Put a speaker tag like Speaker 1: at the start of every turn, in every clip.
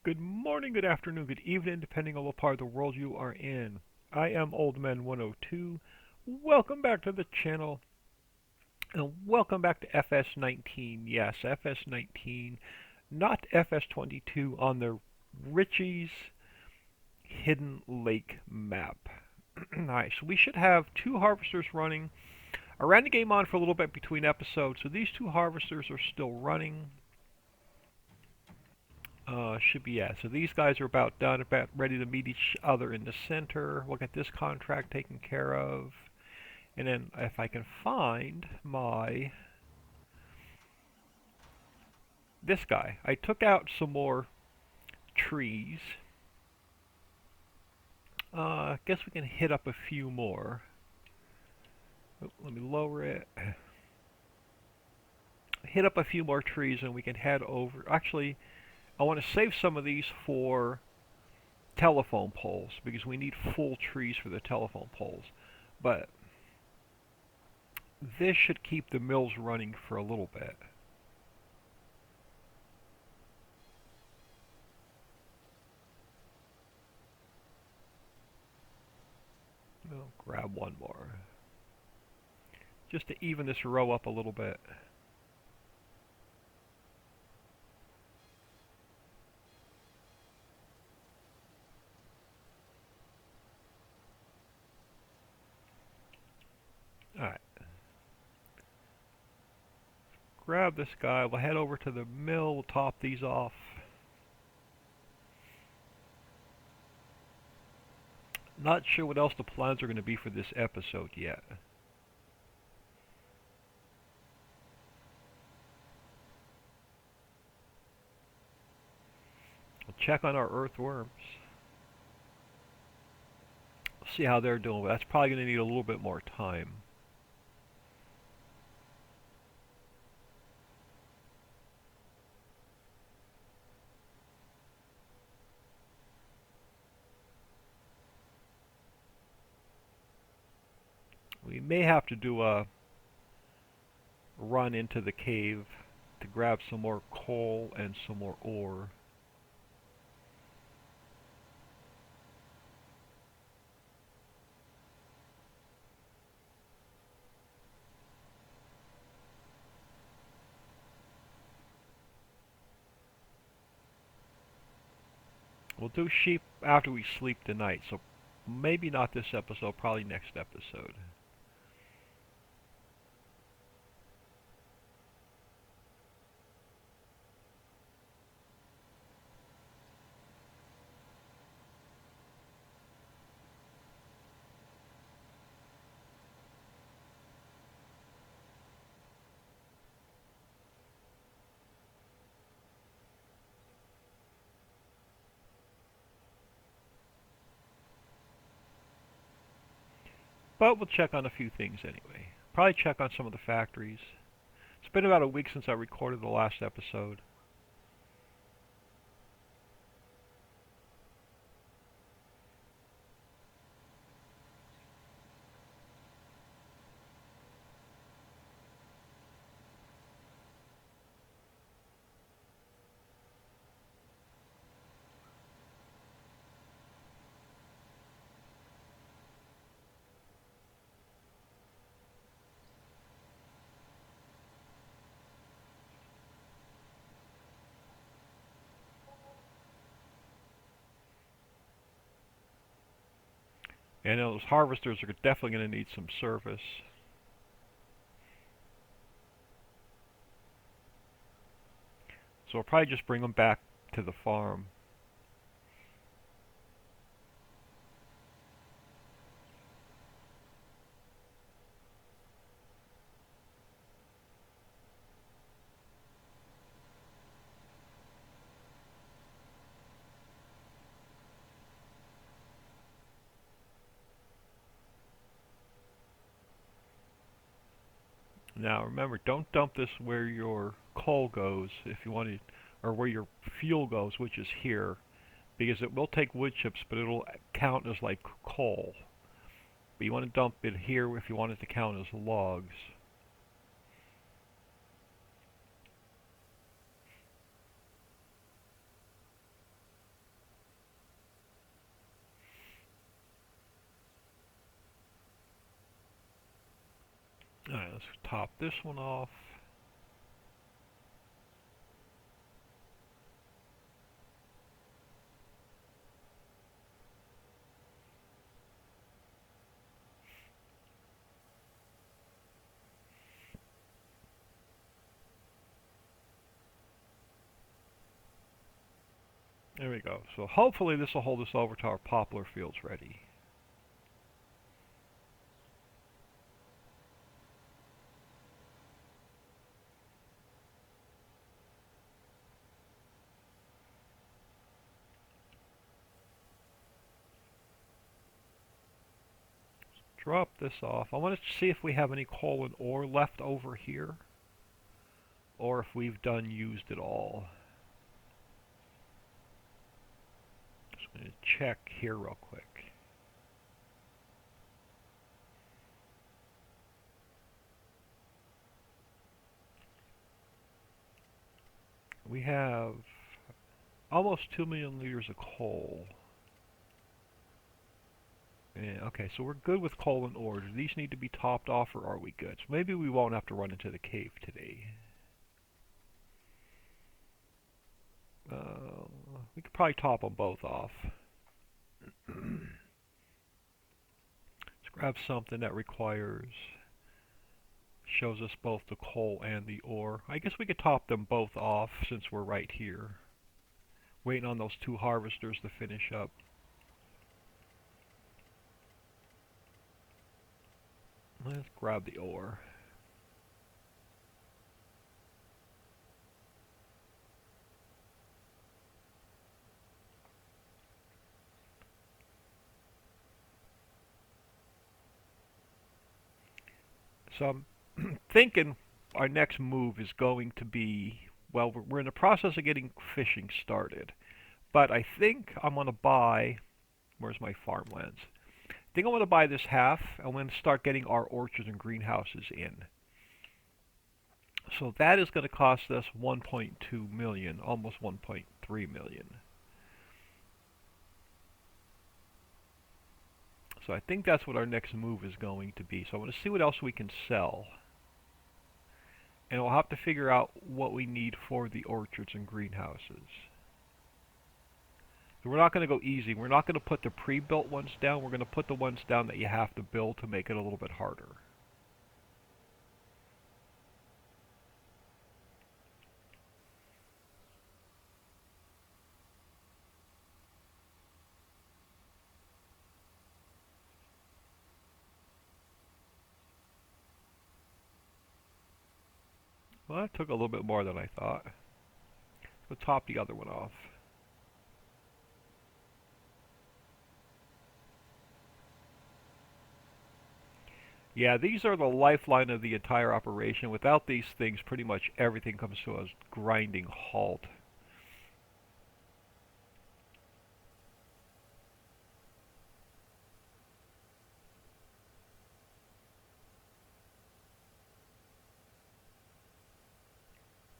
Speaker 1: Good morning, good afternoon, good evening, depending on what part of the world you are in. I am OldMan102. Welcome back to the channel, and welcome back to FS19. Yes, FS19, not FS22 on the Ricci's Hidden Lake map. Nice. We should have two harvesters running. I ran the game on for a little bit between episodes, so these two harvesters are still running. Should be, yeah. So these guys are about done, about ready to meet each other in the center. We'll get this contract taken care of. And then if I can find this guy. I took out some more trees. Guess we can hit up a few more. Oh, let me lower it. Hit up a few more trees and we can head over. Actually, I want to save some of these for telephone poles because we need full trees for the telephone poles. But this should keep the mills running for a little bit. I'll grab one more just to even this row up a little bit. Alright. Grab this guy. We'll head over to the mill. We'll top these off. Not sure what else the plans are going to be for this episode yet. We'll check on our earthworms. See how they're doing. That's probably going to need a little bit more time. We may have to do a run into the cave to grab some more coal and some more ore. We'll do sheep after we sleep tonight, so maybe not this episode, probably next episode. But we'll check on a few things anyway. Probably check on some of the factories. It's been about a week since I recorded the last episode. And those harvesters are definitely going to need some service. So we'll probably just bring them back to the farm. Now remember, don't dump this where your coal goes if you want to, or where your fuel goes, which is here, because it will take wood chips, but it'll count as like coal. But you want to dump it here if you want it to count as logs. Alright, let's top this one off. There we go. So hopefully this will hold us over to our poplar fields ready. Drop this off. I want to see if we have any coal and ore left over here, or if we've used it all. Just going to check here real quick. We have almost 2 million liters of coal. Yeah, okay, so we're good with coal and ore. Do these need to be topped off, or are we good? So maybe we won't have to run into the cave today. We could probably top them both off. Let's grab something that shows us both the coal and the ore. I guess we could top them both off since we're right here, waiting on those two harvesters to finish up. Let's grab the ore. So I'm thinking our next move is going to be, well, we're in the process of getting fishing started. But I think I'm going to buy, where's my farmlands? I think I'm going to buy this half, and I'm going to start getting our orchards and greenhouses in. So that is going to cost us 1.2 million, almost 1.3 million. So I think that's what our next move is going to be. So I'm going to see what else we can sell. And we'll have to figure out what we need for the orchards and greenhouses. So we're not going to go easy. We're not going to put the pre-built ones down. We're going to put the ones down that you have to build to make it a little bit harder. Well, that took a little bit more than I thought. Let's top the other one off. Yeah, these are the lifeline of the entire operation. Without these things, pretty much everything comes to a grinding halt.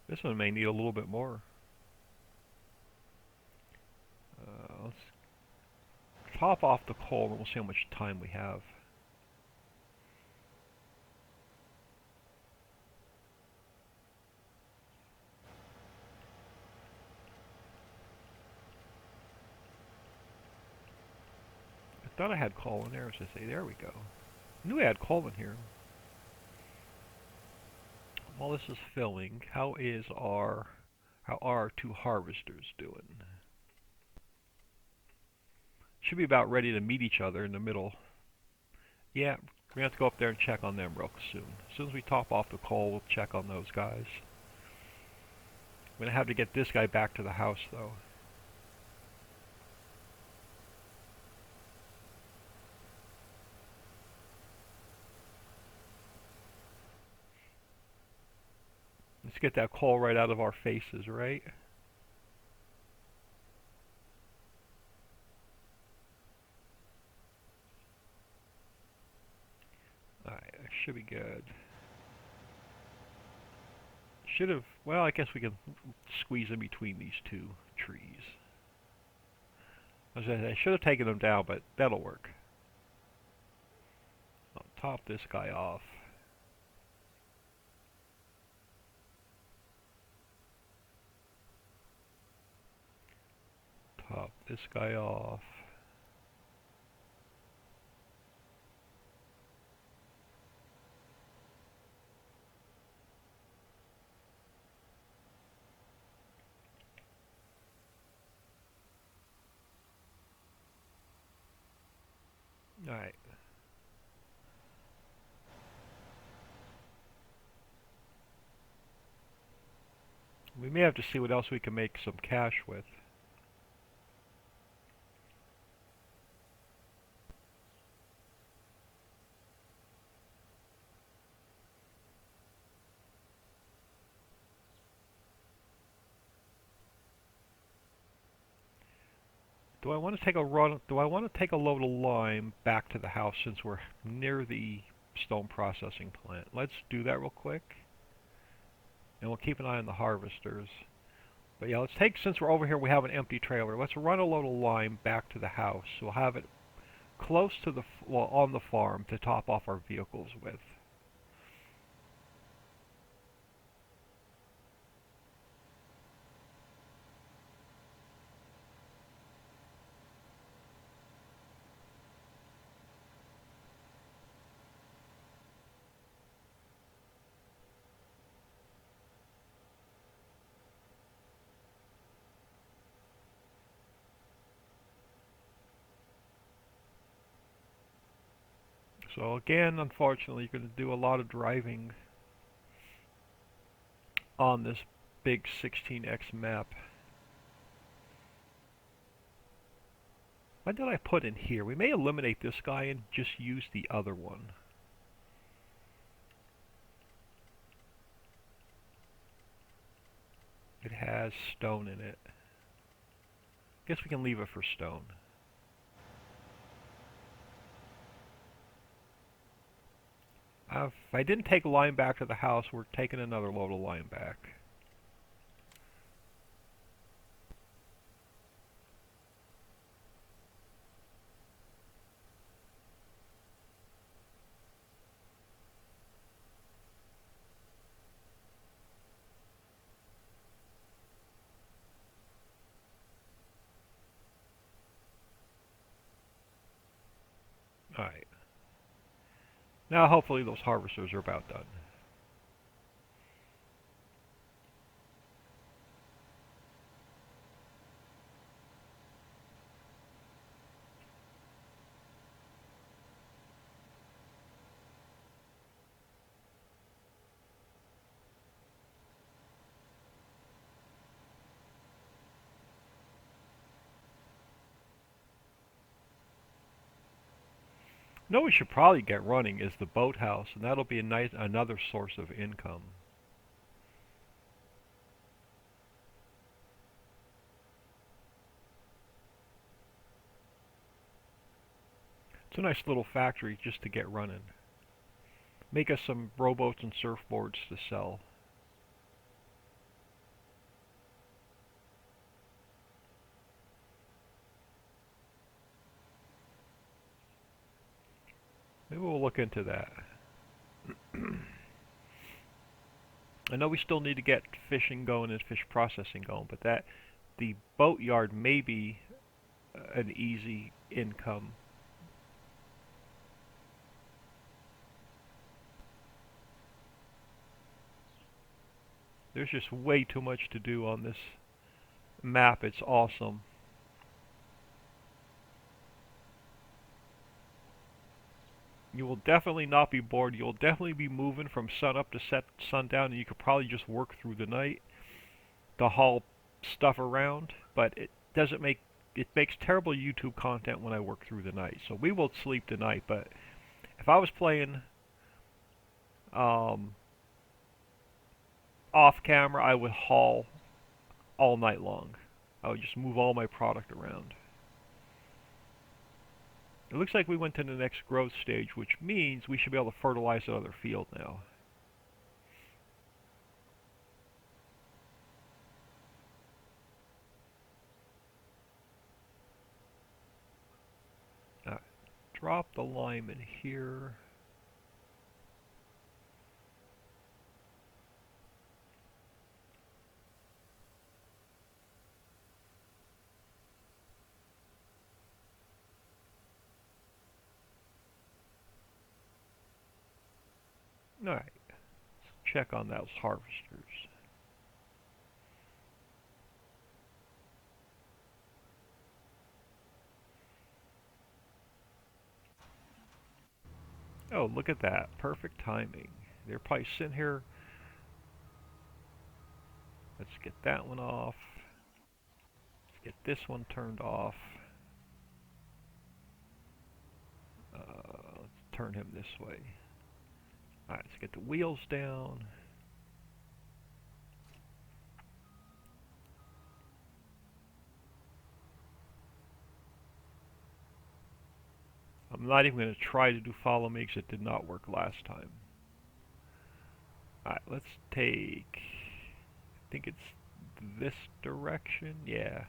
Speaker 1: This one may need a little bit more. Let's top off the coal and we'll see how much time we have. I thought I had coal in there, so I say, there we go. I knew I had coal in here. While this is filling, how are two harvesters doing? Should be about ready to meet each other in the middle. Yeah, we're going to have to go up there and check on them real soon. As soon as we top off the coal, we'll check on those guys. I'm going to have to get this guy back to the house, though. Let's get that coal right out of our faces, right? Alright, that should be good. Should have, well, I guess we can squeeze in between these two trees. I should have taken them down, but that'll work. I'll top this guy off. this guy off. Alright. We may have to see what else we can make some cash with. Do I want to take a run? Do I want to take a load of lime back to the house since we're near the stone processing plant? Let's do that real quick. And we'll keep an eye on the harvesters. But yeah, let's take, since we're over here, we have an empty trailer. Let's run a load of lime back to the house. We'll have it close to the, well, on the farm to top off our vehicles with. So again, unfortunately, you're going to do a lot of driving on this big 16x map. What did I put in here? We may eliminate this guy and just use the other one. It has stone in it. Guess we can leave it for stone. If I didn't take lime back to the house, we're taking another load of lime back. Alright. Now hopefully those harvesters are about done. What we should probably get running is the boathouse, and that'll be a nice another source of income. It's a nice little factory just to get running. Make us some rowboats and surfboards to sell. Maybe we'll look into that. I know we still need to get fishing going and fish processing going, but the boat yard may be an easy income. There's just way too much to do on this map. It's awesome. You will definitely not be bored. You'll definitely be moving from sun up to sundown, and you could probably just work through the night to haul stuff around. But it makes terrible YouTube content when I work through the night. So we will sleep tonight. But if I was playing off camera, I would haul all night long. I would just move all my product around. It looks like we went to the next growth stage, which means we should be able to fertilize another field now. Drop the lime in here. Alright, check on those harvesters. Oh, look at that. Perfect timing. They're probably sitting here. Let's get that one off. Let's get this one turned off. Let's turn him this way. Alright, let's get the wheels down. I'm not even going to try to do follow me because it did not work last time. Alright, let's take, I think it's this direction. Yeah.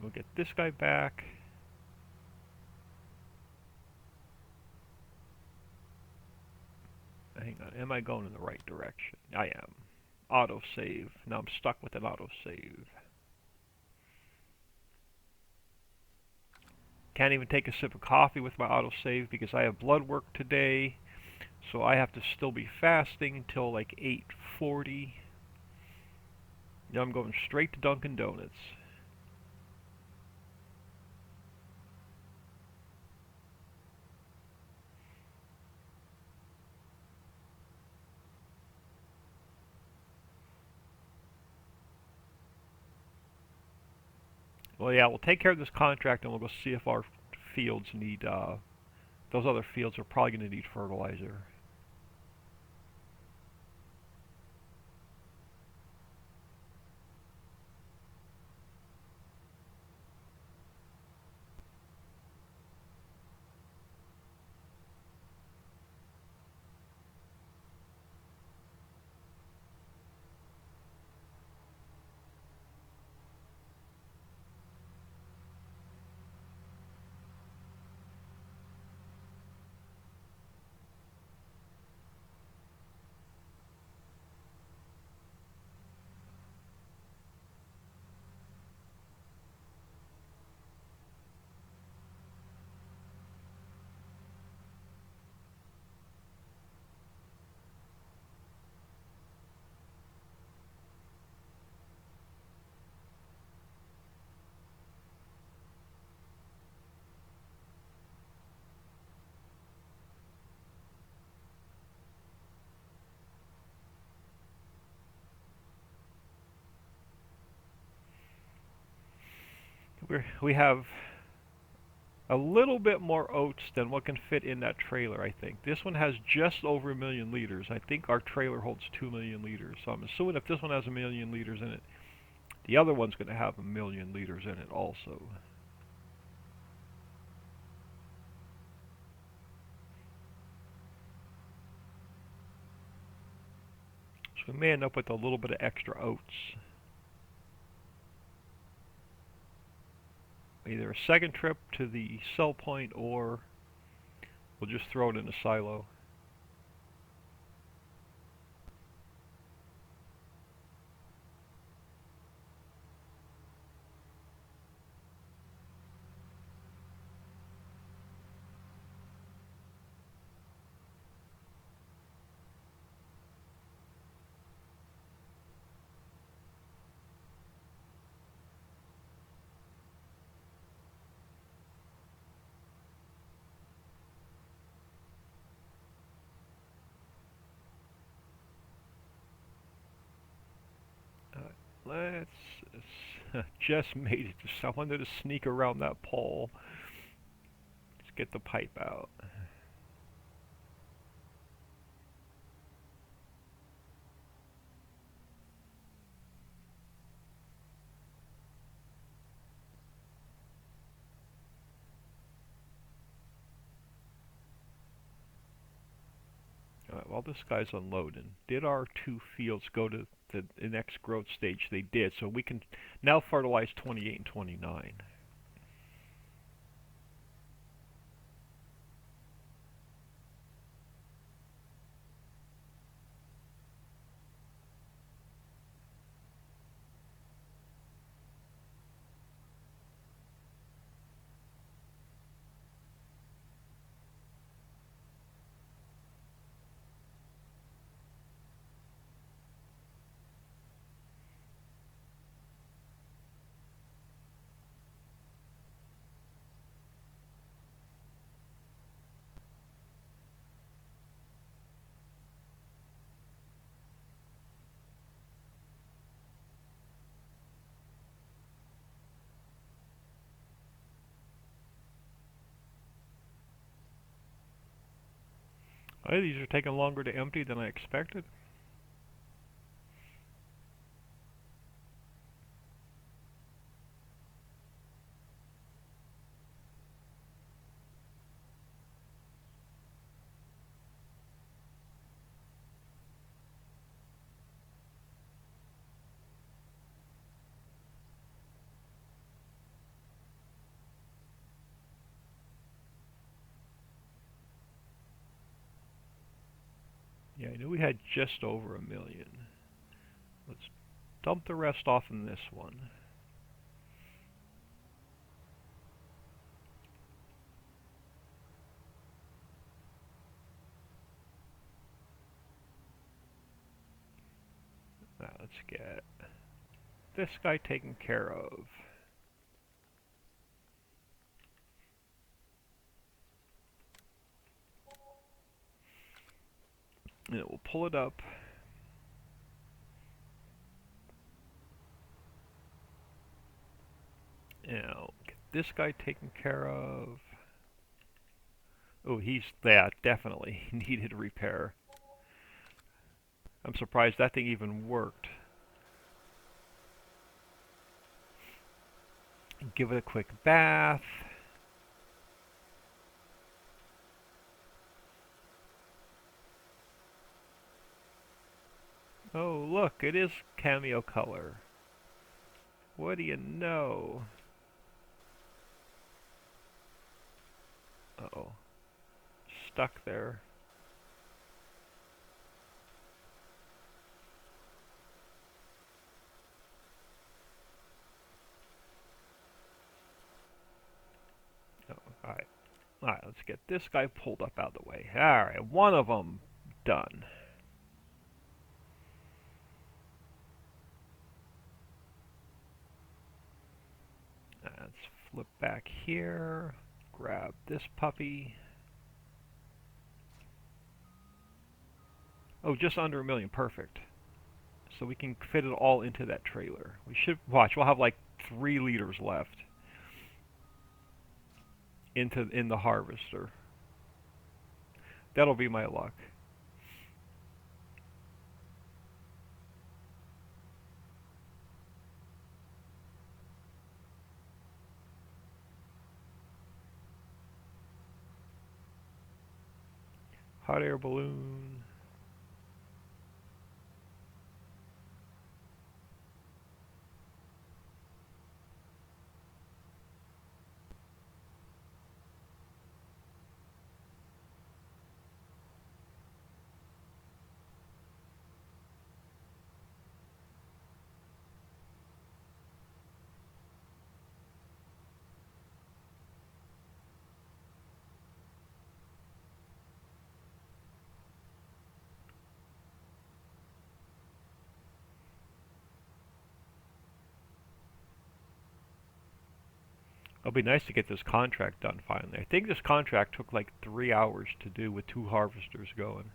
Speaker 1: We'll get this guy back. Hang on, am I going in the right direction? I am. Auto save. Now I'm stuck with an auto save. Can't even take a sip of coffee with my auto save because I have blood work today. So I have to still be fasting until like 8:40. Now I'm going straight to Dunkin' Donuts. Well, yeah, we'll take care of this contract and we'll go see if our fields need, those other fields are probably going to need fertilizer. We have a little bit more oats than what can fit in that trailer, I think. This one has just over 1,000,000 liters. I think our trailer holds 2,000,000 liters. So I'm assuming if this one has 1,000,000 liters in it, the other one's going to have 1,000,000 liters in it also. So we may end up with a little bit of extra oats. Either a second trip to the sell point or we'll just throw it in a silo. Let's just made it. Just I wanted to sneak around that pole. Let's get the pipe out. Alright, while this guy's unloading, did our two fields go to the next growth stage? They did, so we can now fertilize 28 and 29. Oh, these are taking longer to empty than I expected. Yeah, I knew we had just over 1,000,000. Let's dump the rest off in this one. Now let's get this guy taken care of. And we'll pull it up. Now, get this guy taken care of. Oh, that definitely needed repair. I'm surprised that thing even worked. Give it a quick bath. Oh, look, it is cameo color. What do you know? Uh-oh. Stuck there. Oh, alright. Alright, let's get this guy pulled up out of the way. Alright, one of them done. Let's flip back here. Grab this puppy. Oh, just under 1,000,000. Perfect. So we can fit it all into that trailer. We should watch. We'll have like 3 liters left in the harvester. That'll be my luck. Hot air balloon. It'll be nice to get this contract done finally. I think this contract took like 3 hours to do with 2 harvesters going.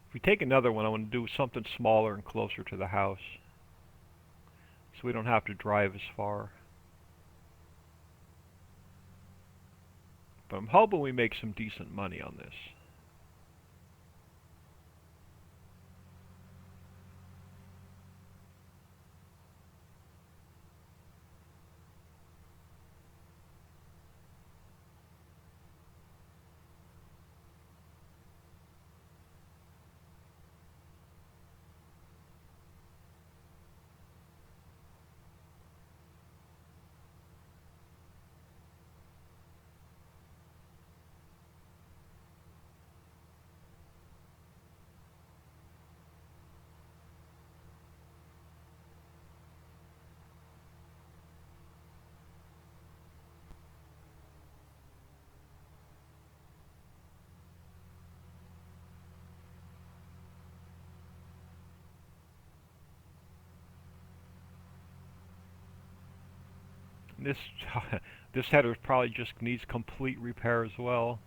Speaker 1: If we take another one, I want to do something smaller and closer to the house, so we don't have to drive as far. But I'm hoping we make some decent money on this. This this header probably just needs complete repair as well.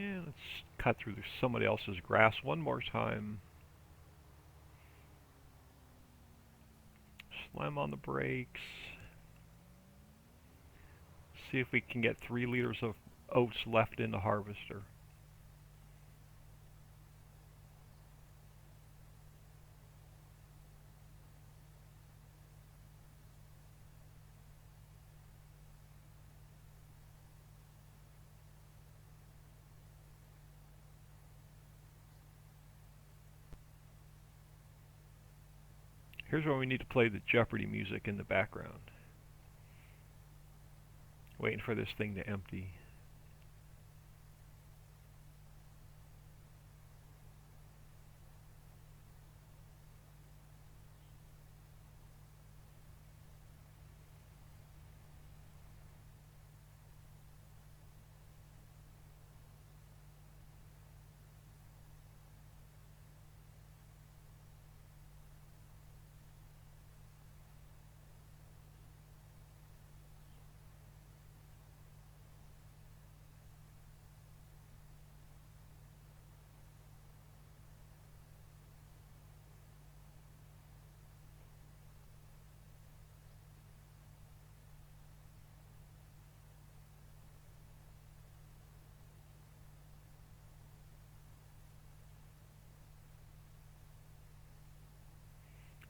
Speaker 1: Yeah, let's cut through somebody else's grass one more time. Slam on the brakes. See if we can get 3 liters of oats left in the harvester. Here's where we need to play the Jeopardy music in the background. Waiting for this thing to empty.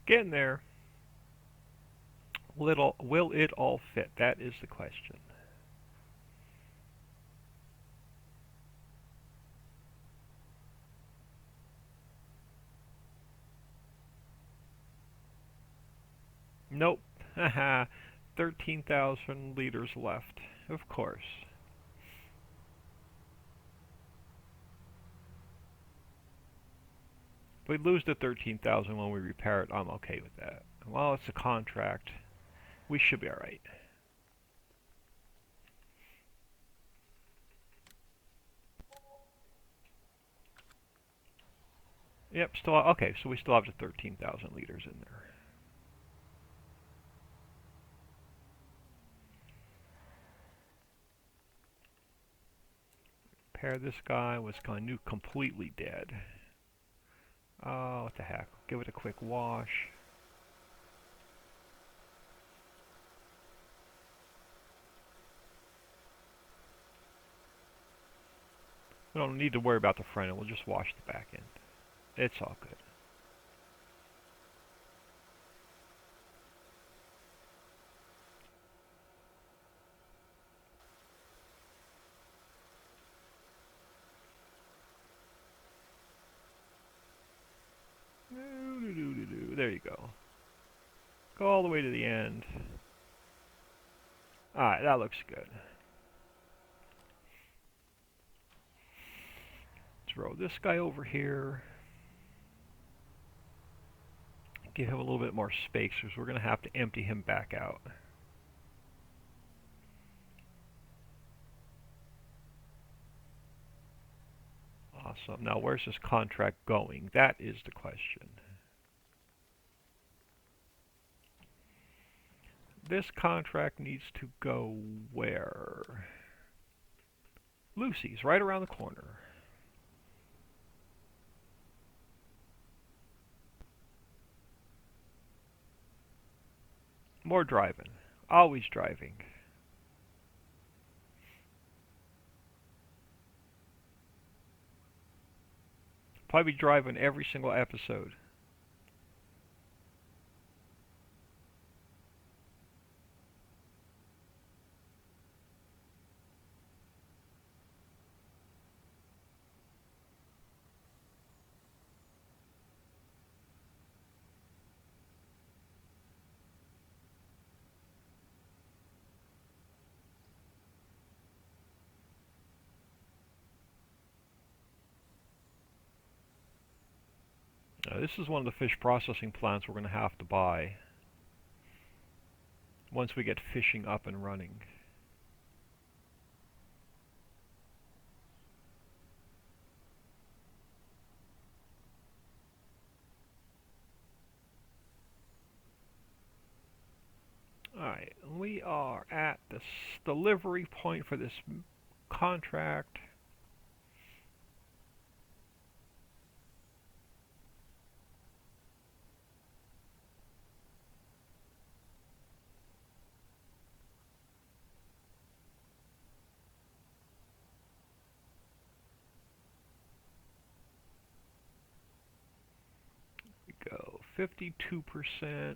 Speaker 1: Getting there. Will it all fit? That is the question. Nope. Haha. 13,000 liters left. Of course. If we lose the 13,000 when we repair it, I'm okay with that. Well, it's a contract. We should be alright. Yep, still okay, so we still have the 13,000 liters in there. Repair this guy, was kind of completely dead. Oh, what the heck. Give it a quick wash. We don't need to worry about the front end, we'll just wash the back end. It's all good. There you go. Go all the way to the end. Alright, that looks good. Throw this guy over here. Give him a little bit more space because we're going to have to empty him back out. Awesome. Now where's this contract going? That is the question. This contract needs to go where? Lucy's, right around the corner. More driving. Always driving. Probably driving every single episode. This is one of the fish processing plants we're going to have to buy once we get fishing up and running. Alright, we are at the delivery point for this contract. 52%.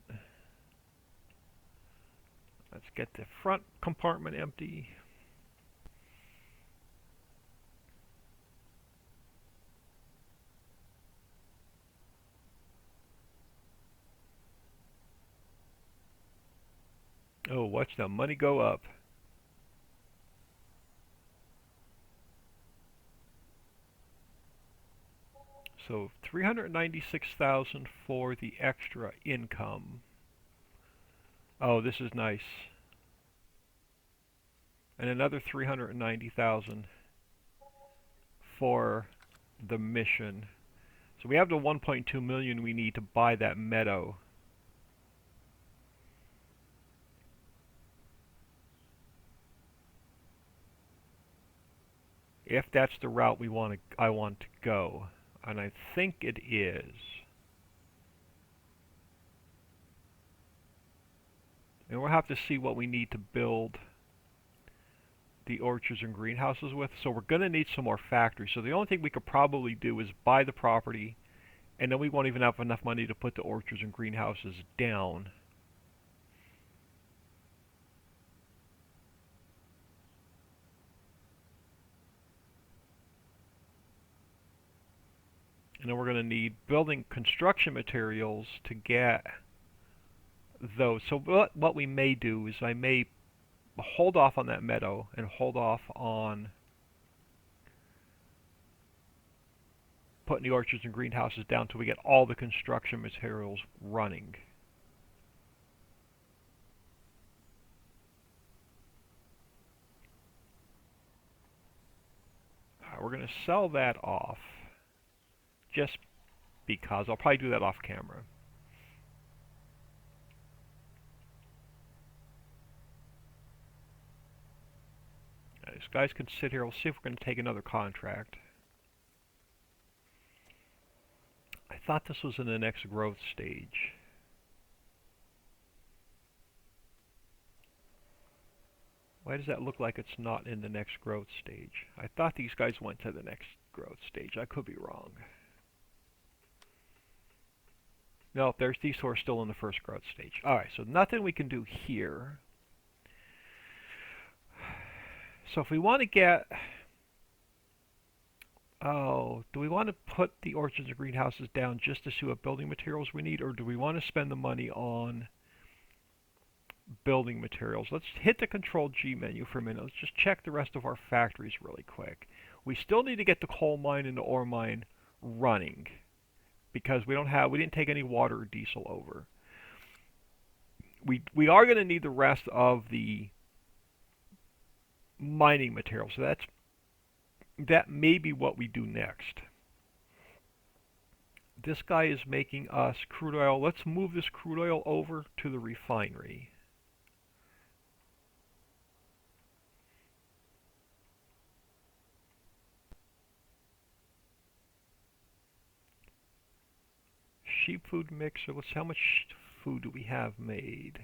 Speaker 1: Let's get the front compartment empty. Oh, watch the money go up. So 396,000 for the extra income. Oh, this is nice. And another 390,000 for the mission. So we have the 1.2 million we need to buy that meadow. If that's the route I want to go, and I think it is. And we'll have to see what we need to build the orchards and greenhouses with. So we're going to need some more factories. So the only thing we could probably do is buy the property, and then we won't even have enough money to put the orchards and greenhouses down. And then we're going to need building construction materials to get those. So what we may do is I may hold off on that meadow and hold off on putting the orchards and greenhouses down until we get all the construction materials running. We're going to sell that off just because. I'll probably do that off camera. These guys can sit here. We'll see if we're going to take another contract. I thought this was in the next growth stage. Why does that look like it's not in the next growth stage? I thought these guys went to the next growth stage. I could be wrong. No, there's these who are still in the first growth stage. Alright, so nothing we can do here. So if we want to get... Oh, do we want to put the orchards and greenhouses down just to see what building materials we need, or do we want to spend the money on building materials? Let's hit the Control-G menu for a minute. Let's just check the rest of our factories really quick. We still need to get the coal mine and the ore mine running because we didn't take any water or diesel over. We are going to need the rest of the mining materials, so that may be what we do next. This guy is making us crude oil. Let's move this crude oil over to the refinery. Sheep food mixer. Let's see how much food do we have made.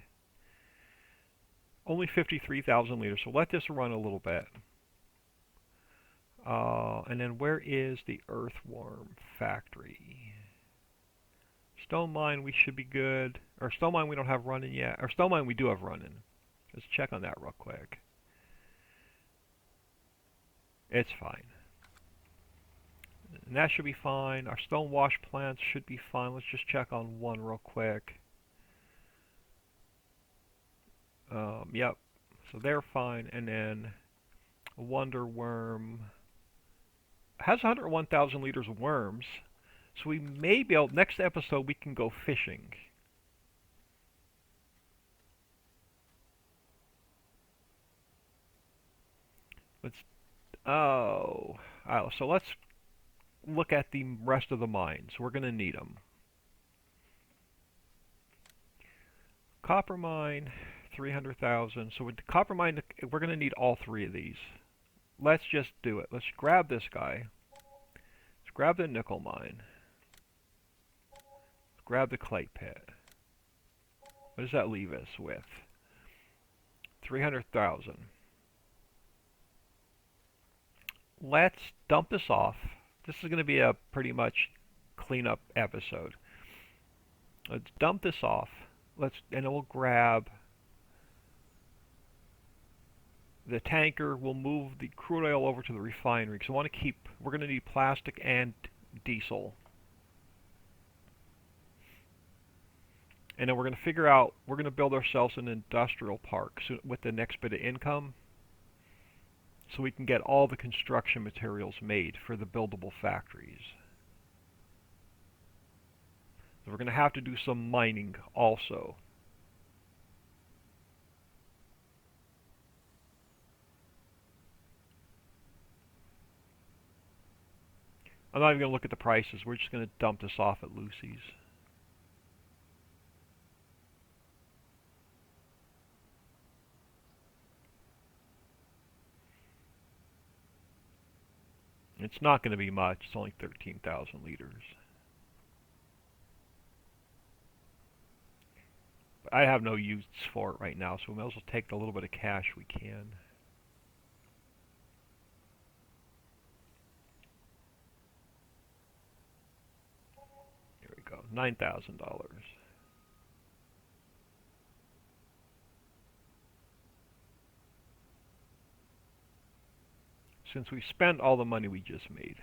Speaker 1: Only 53,000 liters, so let this run a little bit. And then where is the earthworm factory? Stone mine, we should be good. Or stone mine we don't have running yet. Or stone mine we do have running. Let's check on that real quick. It's fine. And that should be fine. Our stone wash plants should be fine. Let's just check on one real quick. Yep. So they're fine. And then Wonder Worm has 101,000 liters of worms. So we may be able, next episode we can go fishing. So let's look at the rest of the mines. We're going to need them. Copper mine, 300,000. So with the copper mine, we're going to need all three of these. Let's just do it. Let's grab this guy. Let's grab the nickel mine. Let's grab the clay pit. What does that leave us with? 300,000. Let's dump this off. This is going to be a pretty much cleanup episode. Let's dump this off. And then we'll grab the tanker. We'll move the crude oil over to the refinery because we're going to need plastic and diesel. And then we're going to figure out, we're going to build ourselves an industrial park with the next bit of income so we can get all the construction materials made for the buildable factories. So we're going to have to do some mining also. I'm not even going to look at the prices. We're just going to dump this off at Lucy's. It's not going to be much. It's only 13,000 liters. But I have no use for it right now, so we might as well take the little bit of cash we can. Here we go, $9,000. Since we spent all the money we just made.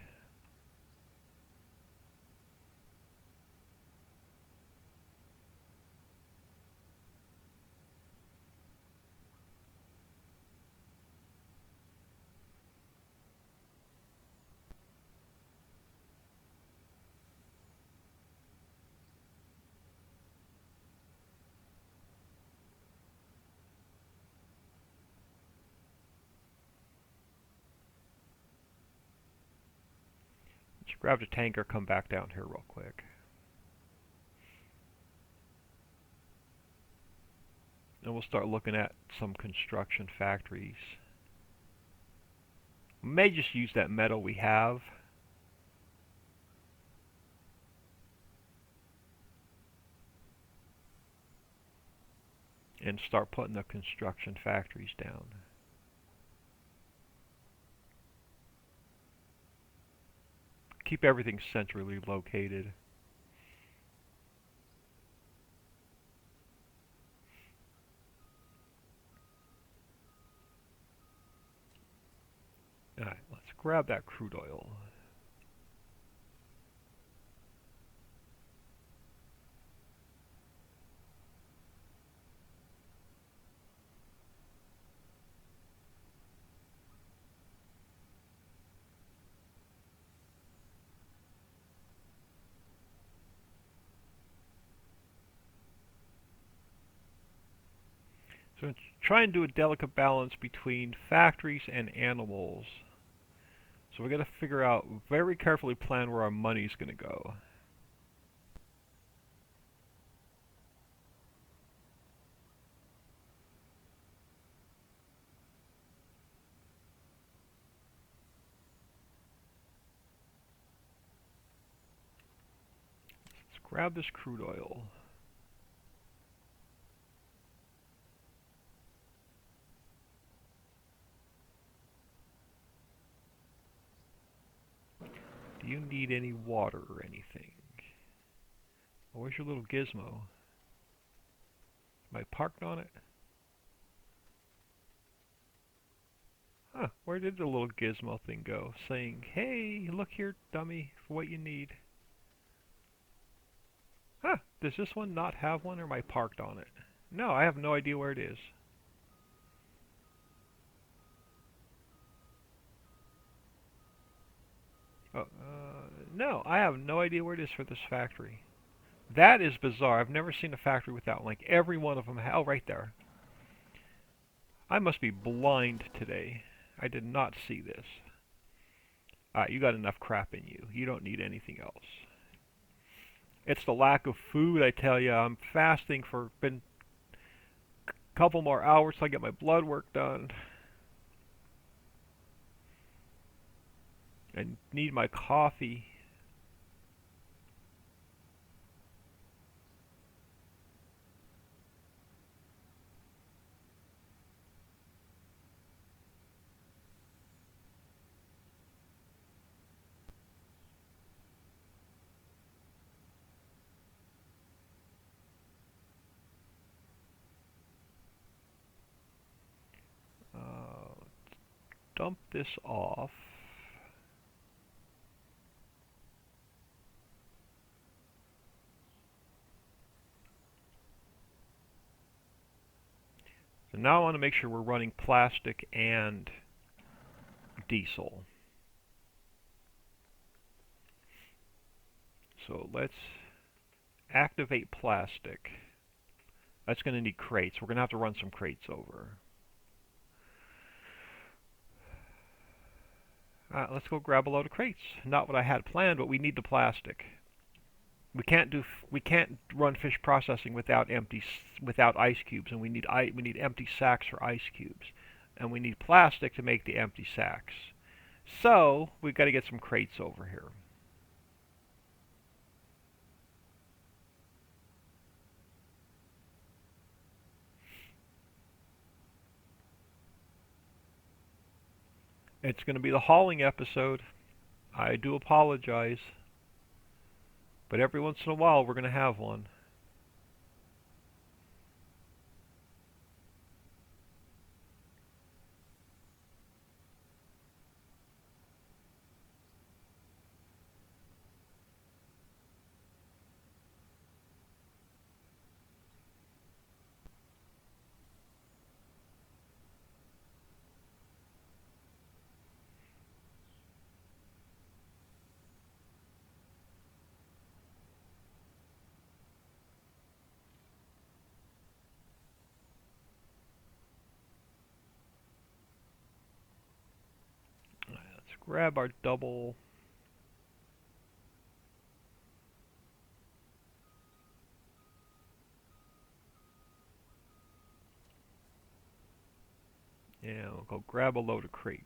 Speaker 1: Let's grab the tanker, come back down here real quick. And we'll start looking at some construction factories. We may just use that metal we have. And start putting the construction factories down. Keep everything centrally located. Alright, let's grab that crude oil. So try and do a delicate balance between factories and animals. So we're going to figure out, very carefully plan where our money's going to go. Let's grab this crude oil. Do you need any water or anything? Oh, where's your little gizmo? Am I parked on it? Huh, where did the little gizmo thing go? Saying, hey, look here, dummy, for what you need. Huh, does this one not have one, or am I parked on it? No, I have no idea where it is. Oh, no, I have no idea where it is for this factory. That is bizarre. I've never seen a factory without one. Like, every one of them. Oh, right there. I must be blind today. I did not see this. Alright, you got enough crap in you. You don't need anything else. It's the lack of food, I tell you. I'm fasting for been a couple more hours till I get my blood work done. I need my coffee. dump this off. So now I want to make sure we're running plastic and diesel. So let's activate plastic. That's going to need crates. We're going to have to run some crates over. Let's go grab a load of crates. Not what I had planned, but we need the plastic. We can't run fish processing without ice cubes, and we need empty sacks for ice cubes, and we need plastic to make the empty sacks. So we've got to get some crates over here. It's going to be the hauling episode. I do apologize, but every once in a while we're going to have one. Let's grab our double. Yeah, we'll go grab a load of crates.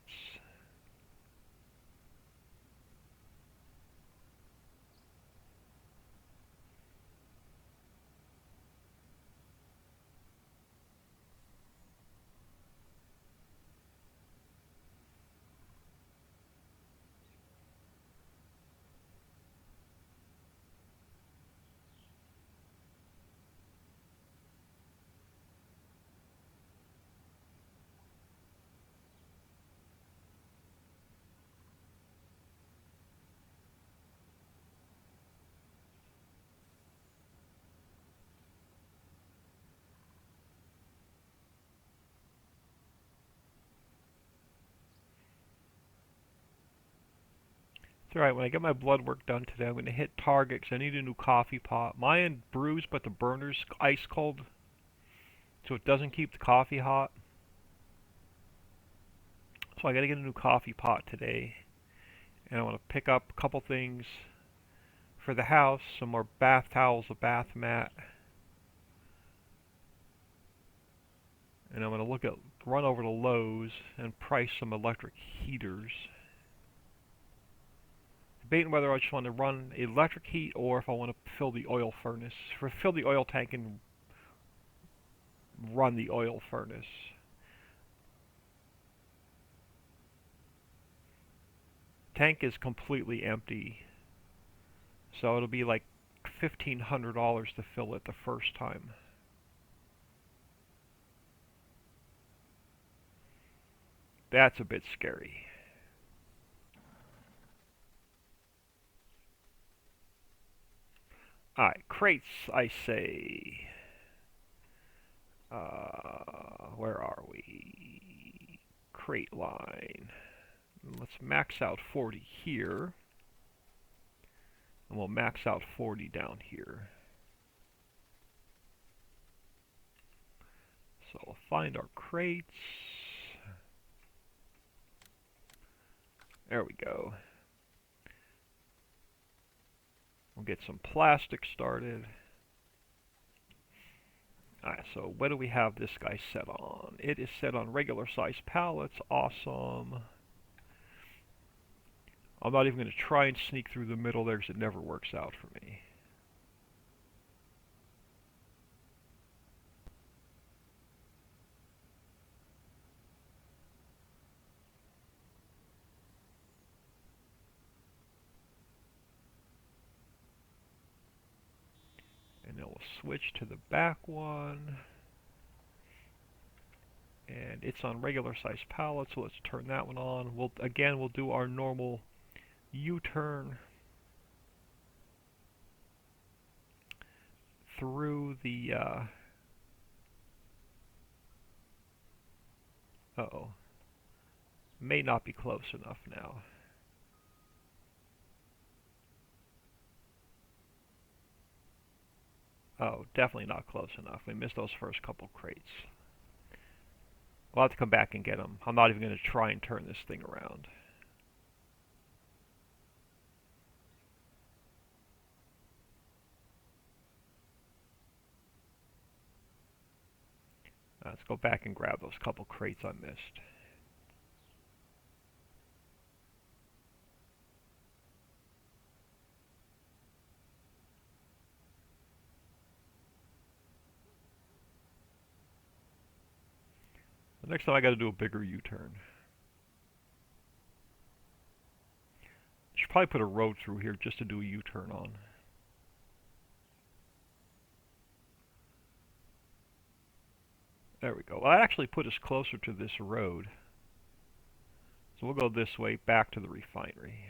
Speaker 1: It's alright, when I get my blood work done today, I'm going to hit Target because I need a new coffee pot. Mine brews, but the burner's ice cold, so it doesn't keep the coffee hot. So I got to get a new coffee pot today. And I want to pick up a couple things for the house, some more bath towels, a bath mat. And I'm going to run over to Lowe's and price some electric heaters. Debating whether I just want to run electric heat or if I want to fill the oil furnace. Fill the oil tank and run the oil furnace. Tank is completely empty, so it'll be like $1,500 to fill it the first time. That's a bit scary. Alright, crates, I say. Where are we? Crate line. Let's max out 40 here. And we'll max out 40 down here. So we'll find our crates. There we go. We'll get some plastic started. Alright, so what do we have this guy set on? It is set on regular size pallets. Awesome. I'm not even going to try and sneak through the middle there because it never works out for me. And then we'll switch to the back one. And it's on regular size pallet, so let's turn that one on. We'll do our normal U-turn through the uh-oh. May not be close enough now. Oh, definitely not close enough. We missed those first couple crates. We'll have to come back and get them. I'm not even going to try and turn this thing around. Let's go back and grab those couple crates I missed. The next time I got to do a bigger U-turn. Should probably put a road through here just to do a U-turn on. There we go. Well, that actually put us closer to this road. So we'll go this way back to the refinery.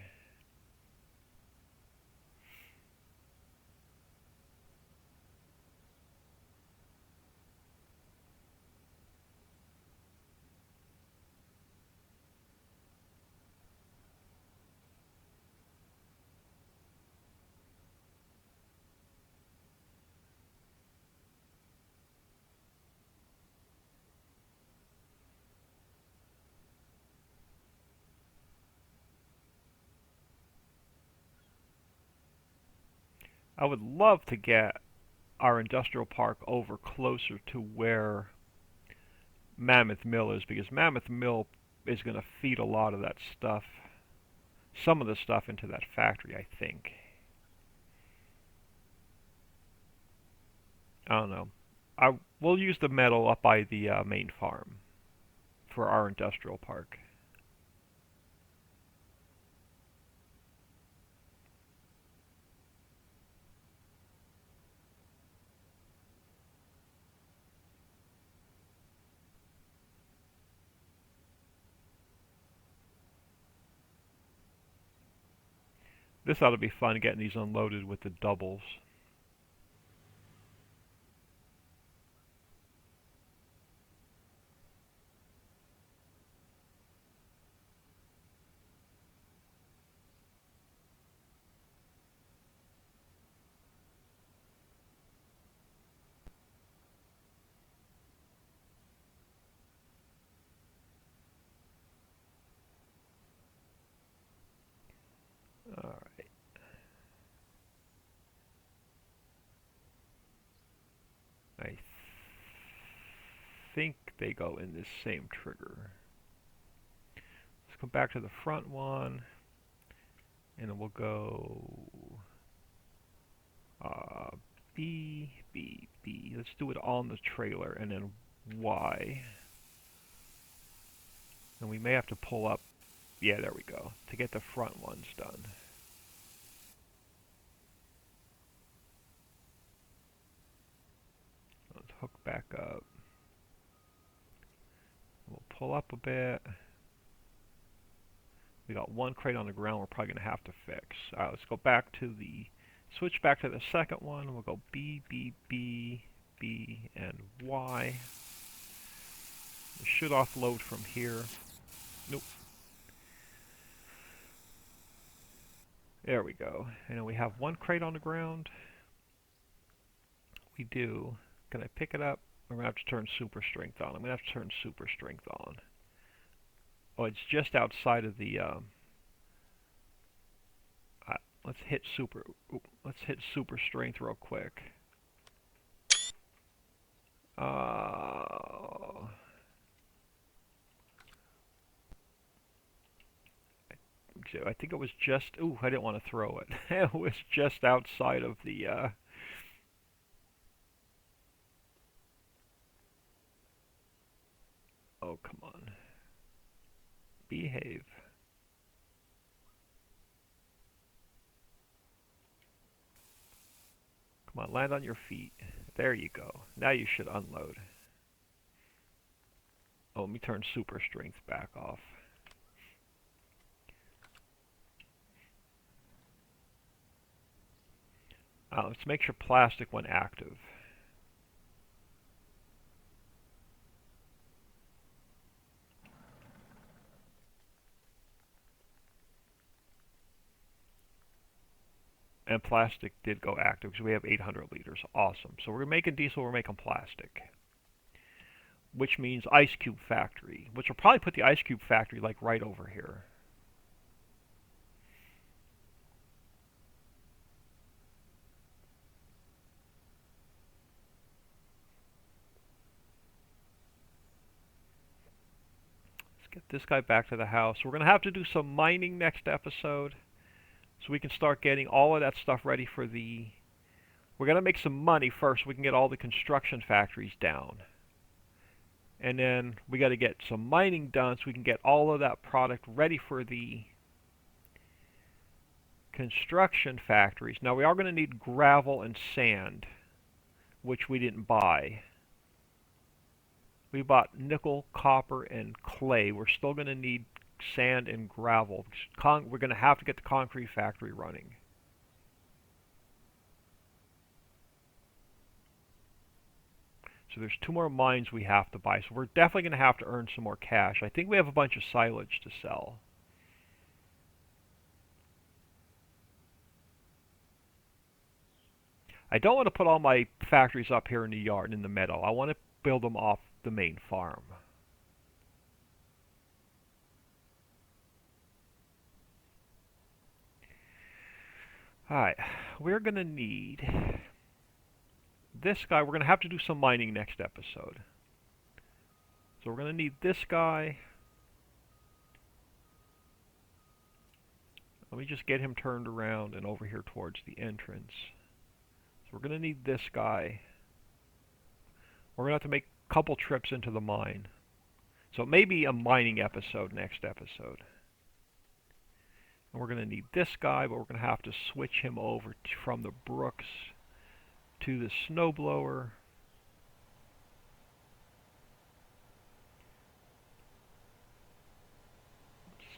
Speaker 1: I would love to get our industrial park over closer to where Mammoth Mill is, because Mammoth Mill is going to feed a lot of that stuff, some of the stuff into that factory, I think. I don't know. We'll use the metal up by the main farm for our industrial park. This ought to be fun getting these unloaded with the doubles. Alright. I think they go in this same trigger. Let's go back to the front one, and then we'll go B, B, B. Let's do it on the trailer, and then Y. And we may have to pull up, yeah, there we go, to get the front ones done. Let's hook back up. We'll pull up a bit. We got one crate on the ground we're probably going to have to fix. Alright, let's go back to the, switch back to the second one. We'll go B, B, B, B, and Y. It should offload from here. Nope. There we go. And we have one crate on the ground. We do. Can I pick it up? I'm going to have to turn super strength on. I'm going to have to turn super strength on. Oh, it's just outside of the let's hit super strength real quick. I think it was just, ooh, I didn't want to throw it. It was just outside of the oh, come on. Behave. Come on, land on your feet. There you go. Now you should unload. Oh, let me turn super strength back off. Let's make sure plastic went active. And plastic did go active because we have 800 liters. Awesome. So we're making diesel, we're making plastic. Which means ice cube factory. Which will probably put the ice cube factory like right over here. Let's get this guy back to the house. We're going to have to do some mining next episode. So we can start getting all of that stuff ready for the... We're going to make some money first so we can get all the construction factories down. And then we got to get some mining done so we can get all of that product ready for the construction factories. Now we are going to need gravel and sand, which we didn't buy. We bought nickel, copper, and clay. We're still going to need sand and gravel. We're going to have to get the concrete factory running. So there's 2 more mines we have to buy. So we're definitely going to have to earn some more cash. I think we have a bunch of silage to sell. I don't want to put all my factories up here in the yard, in the meadow. I want to build them off the main farm. Alright, we're going to need this guy. We're going to have to do some mining next episode. So we're going to need this guy. Let me just get him turned around and over here towards the entrance. So we're going to need this guy. We're going to have to make a couple trips into the mine. So it may be a mining episode next episode. And we're going to need this guy, but we're going to have to switch him over from the brooks to the snowblower.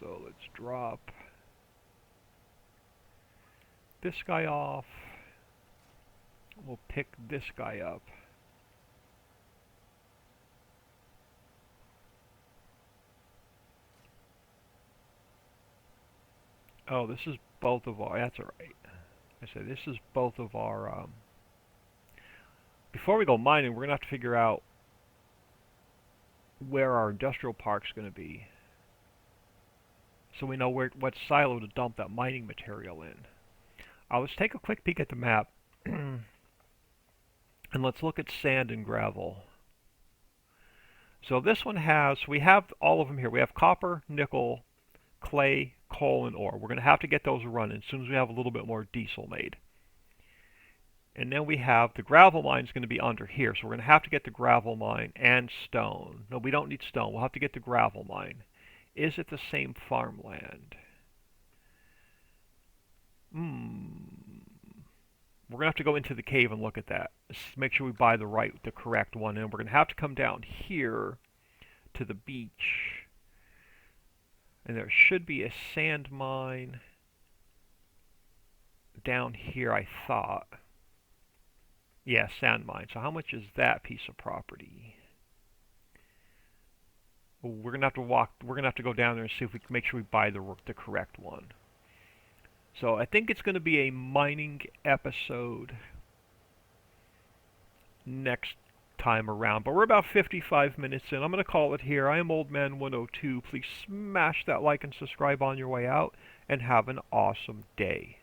Speaker 1: So let's drop this guy off. We'll pick this guy up. Oh, this is both of our... That's alright. I said this is both of our... Before we go mining, we're going to have to figure out where our industrial park's going to be. So we know what silo to dump that mining material in. Let's take a quick peek at the map. And let's look at sand and gravel. So this one has... We have all of them here. We have copper, nickel, clay, coal, and ore. We're going to have to get those running as soon as we have a little bit more diesel made. And then we have the gravel mine is going to be under here. So we're going to have to get the gravel mine and stone. No, we don't need stone. We'll have to get the gravel mine. Is it the same farmland? We're going to have to go into the cave and look at that. Let's make sure we buy the correct one. And we're going to have to come down here to the beach. And there should be a sand mine down here, I thought. Yeah, sand mine. So how much is that piece of property? Well, we're gonna have to walk. We're gonna have to go down there and see if we can make sure we buy the correct one. So I think it's going to be a mining episode next time around. But we're about 55 minutes in. I'm going to call it here. I am OldMan102. Please smash that like and subscribe on your way out, and have an awesome day.